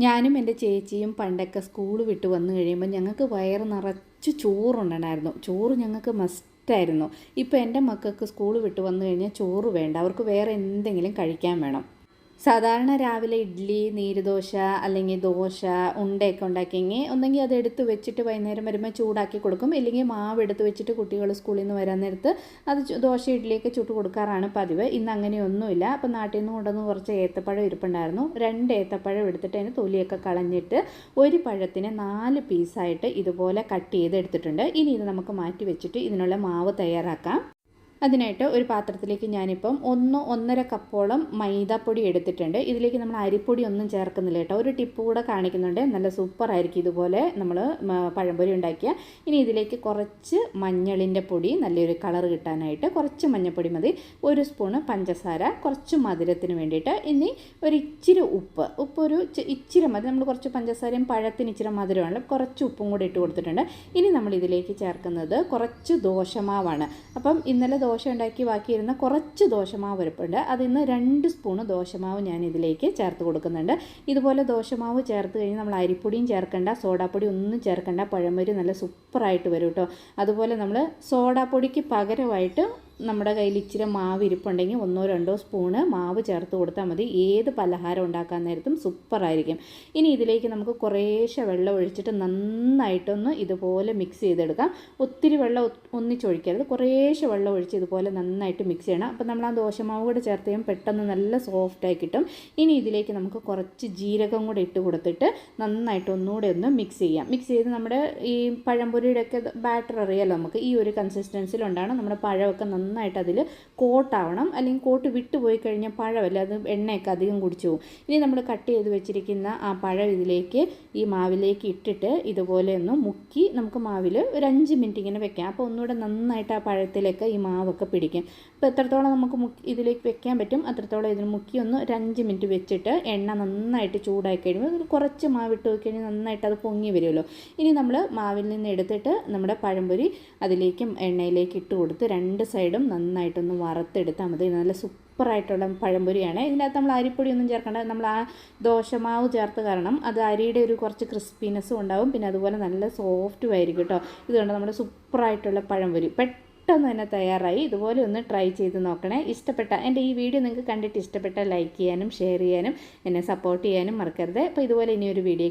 ഞാനും എൻ്റെ ചേച്ചിയും പണ്ടൊക്കെ സ്കൂൾ വിട്ട് വന്നു കഴിയുമ്പോൾ ഞങ്ങൾക്ക് വയറ് നിറച്ച് ചോറുണ്ടായിരുന്നു. ചോറ് ഞങ്ങൾക്ക് മസ്റ്റായിരുന്നു. ഇപ്പോൾ എൻ്റെ മക്കൾക്ക് സ്കൂൾ വിട്ട് വന്നു കഴിഞ്ഞാൽ ചോറ് വേണ്ട, അവർക്ക് വേറെ എന്തെങ്കിലും കഴിക്കാൻ വേണം. സാധാരണ രാവിലെ ഇഡ്ഡലി, നീരുദോശ അല്ലെങ്കിൽ ദോശ, ഉണ്ടയൊക്കെ ഉണ്ടാക്കിയെങ്കിൽ ഒന്നെങ്കിൽ അത് എടുത്ത് വെച്ചിട്ട് വൈകുന്നേരം വരുമ്പോൾ ചൂടാക്കി കൊടുക്കും, ഇല്ലെങ്കിൽ മാവ് എടുത്ത് വെച്ചിട്ട് കുട്ടികൾ സ്കൂളിൽ നിന്ന് വരാൻ നേരത്ത് അത് ദോശ ഇഡ്ഡലിയൊക്കെ ചുട്ട് കൊടുക്കാറാണ് പതിവ്. ഇന്ന് അങ്ങനെയൊന്നുമില്ല. അപ്പം നാട്ടിൽ നിന്ന് കൊണ്ടുവന്ന് കുറച്ച് ഏത്തപ്പഴം ഇരിപ്പുണ്ടായിരുന്നു. 2 ഏത്തപ്പഴം എടുത്തിട്ട് അതിന് തൊലിയൊക്കെ കളഞ്ഞിട്ട് ഒരു പഴത്തിനെ 4 പീസായിട്ട് ഇതുപോലെ കട്ട് ചെയ്ത് എടുത്തിട്ടുണ്ട്. ഇനി ഇത് നമുക്ക് മാറ്റി വെച്ചിട്ട് ഇതിനുള്ള മാവ് തയ്യാറാക്കാം. അതിനായിട്ട് ഒരു പാത്രത്തിലേക്ക് ഞാനിപ്പം 1-1.5 കപ്പോളം മൈദാപ്പൊടി എടുത്തിട്ടുണ്ട്. ഇതിലേക്ക് നമ്മൾ അരിപ്പൊടി ഒന്നും ചേർക്കുന്നില്ല കേട്ടോ. ഒരു ടിപ്പ് കൂടെ കാണിക്കുന്നുണ്ട്, നല്ല സൂപ്പറായിരിക്കും ഇതുപോലെ നമ്മൾ പഴംപൊരി ഉണ്ടാക്കിയ. ഇനി ഇതിലേക്ക് കുറച്ച് മഞ്ഞളിൻ്റെ പൊടി, നല്ലൊരു കളർ കിട്ടാനായിട്ട് കുറച്ച് മഞ്ഞൾപ്പൊടി മതി, 1 സ്പൂണ് പഞ്ചസാര, കുറച്ച് മധുരത്തിന് വേണ്ടിയിട്ട്. ഇനി ഒരു ഇച്ചിരി ഉപ്പ് ഒരു ഇച്ചിരി മതി. നമ്മൾ കുറച്ച് പഞ്ചസാരയും പഴത്തിന് ഇച്ചിരി മധുരമാണ്, കുറച്ച് ഉപ്പും കൂടി ഇട്ട് കൊടുത്തിട്ടുണ്ട്. ഇനി നമ്മൾ ഇതിലേക്ക് ചേർക്കുന്നത് കുറച്ച് ദോശമാവാണ്. അപ്പം ഇന്നലെ ദോശ ഉണ്ടാക്കി ബാക്കിയിരുന്ന കുറച്ച് ദോശമാവ് ഇരിപ്പുണ്ട്. അതിന്ന് 2 സ്പൂണ് ദോശമാവ് ഞാൻ ഇതിലേക്ക് ചേർത്ത് കൊടുക്കുന്നുണ്ട്. ഇതുപോലെ ദോശമാവ് ചേർത്ത് കഴിഞ്ഞ് നമ്മൾ അരിപ്പൊടിയും ചേർക്കേണ്ട, സോഡാപ്പൊടി ഒന്നും ചേർക്കേണ്ട, പഴംപൊരി നല്ല സൂപ്പറായിട്ട് വരും കേട്ടോ. അതുപോലെ നമ്മൾ സോഡാപ്പൊടിക്ക് പകരമായിട്ട് നമ്മുടെ കയ്യിൽ ഇച്ചിരി മാവ് ഇരിപ്പുണ്ടെങ്കിൽ 1-2 സ്പൂണ് മാവ് ചേർത്ത് കൊടുത്താൽ മതി. ഏത് പലഹാരം ഉണ്ടാക്കാൻ നേരത്തും സൂപ്പറായിരിക്കും. ഇനി ഇതിലേക്ക് നമുക്ക് കുറേശ്ശെ വെള്ളം ഒഴിച്ചിട്ട് നന്നായിട്ടൊന്ന് ഇതുപോലെ മിക്സ് ചെയ്തെടുക്കാം. ഒത്തിരി വെള്ളം ഒന്നിച്ചൊഴിക്കരുത്, കുറേശ്ശെ വെള്ളം ഒഴിച്ച് ഇതുപോലെ നന്നായിട്ട് മിക്സ് ചെയ്യണം. അപ്പോൾ നമ്മൾ ആ ദോശമാവ് കൂടെ ചേർത്ത് കഴിയുമ്പോൾ പെട്ടെന്ന് നല്ല സോഫ്റ്റായി കിട്ടും. ഇനി ഇതിലേക്ക് നമുക്ക് കുറച്ച് ജീരകം കൂടെ ഇട്ട് കൊടുത്തിട്ട് നന്നായിട്ട് ഒന്നുകൂടെ ഒന്ന് മിക്സ് ചെയ്യാം. മിക്സ് ചെയ്ത് നമ്മുടെ ഈ പഴംപൊരിയുടെയൊക്കെ ബാറ്റർ അറിയാമല്ലോ നമുക്ക്, ഈ ഒരു കൺസിസ്റ്റൻസിലുണ്ടാണ് നമ്മുടെ പഴമൊക്കെ നന്നായിട്ട് അതിൽ കോട്ടാവണം. അല്ലെങ്കിൽ കോട്ട് വിട്ടു പോയി കഴിഞ്ഞാൽ പഴമല്ല, അത് എണ്ണയൊക്കെ അധികം കുടിച്ചു പോകും. ഇനി നമ്മൾ കട്ട് ചെയ്ത് വെച്ചിരിക്കുന്ന ആ പഴം ഇതിലേക്ക് ഈ മാവിലേക്ക് ഇട്ടിട്ട് ഇതുപോലെ ഒന്ന് മുക്കി നമുക്ക് മാവിൽ ഒരു 5 മിനിറ്റ് ഇങ്ങനെ വെക്കാം. അപ്പോൾ ഒന്നുകൂടെ നന്നായിട്ട് ആ പഴത്തിലേക്ക് ഈ മാവൊക്കെ പിടിക്കും. അപ്പോൾ എത്രത്തോളം നമുക്ക് ഇതിലേക്ക് വെക്കാൻ പറ്റും അത്രത്തോളം ഇതിന് മുക്കി ഒന്ന് ഒരു 5 മിനിറ്റ് വെച്ചിട്ട് എണ്ണ നന്നായിട്ട് ചൂടായി കഴിയുമ്പോൾ അതിൽ കുറച്ച് മാവിട്ട് നോക്കി കഴിഞ്ഞാൽ നന്നായിട്ട് അത് പൊങ്ങി വരുമല്ലോ. ഇനി നമ്മൾ മാവിൽ നിന്ന് എടുത്തിട്ട് നമ്മുടെ പഴംപൊരി അതിലേക്ക് എണ്ണയിലേക്ക് ഇട്ട് കൊടുത്ത് 2 സൈഡും നന്നായിട്ടൊന്ന് വറുത്തെടുത്താൽ മതി. നല്ല സൂപ്പറായിട്ടുള്ള പഴംപൊരിയാണ്. ഇതിനകത്ത് നമ്മൾ അരിപ്പൊടി ഒന്നും ചേർക്കേണ്ട, നമ്മൾ ആ ദോശമാവ് ചേർത്ത് കാരണം അത് അരിയുടെ ഒരു കുറച്ച് ക്രിസ്പിനെസ്സും ഉണ്ടാവും, പിന്നെ അതുപോലെ നല്ല സോഫ്റ്റും ആയിരിക്കും കേട്ടോ. ഇതുകൊണ്ട് നമ്മുടെ സൂപ്പറായിട്ടുള്ള പഴംപൊരി പെട്ടെന്ന് തന്നെ തയ്യാറായി. ഇതുപോലെ ഒന്ന് ട്രൈ ചെയ്ത് നോക്കണേ. എൻ്റെ ഈ വീഡിയോ നിങ്ങൾക്ക് കണ്ടിട്ട് ഇഷ്ടപ്പെട്ടാൽ ലൈക്ക് ചെയ്യാനും ഷെയർ ചെയ്യാനും എന്നെ സപ്പോർട്ട് ചെയ്യാനും മറക്കരുത്. അപ്പോൾ ഇതുപോലെ ഇനിയൊരു വീഡിയോ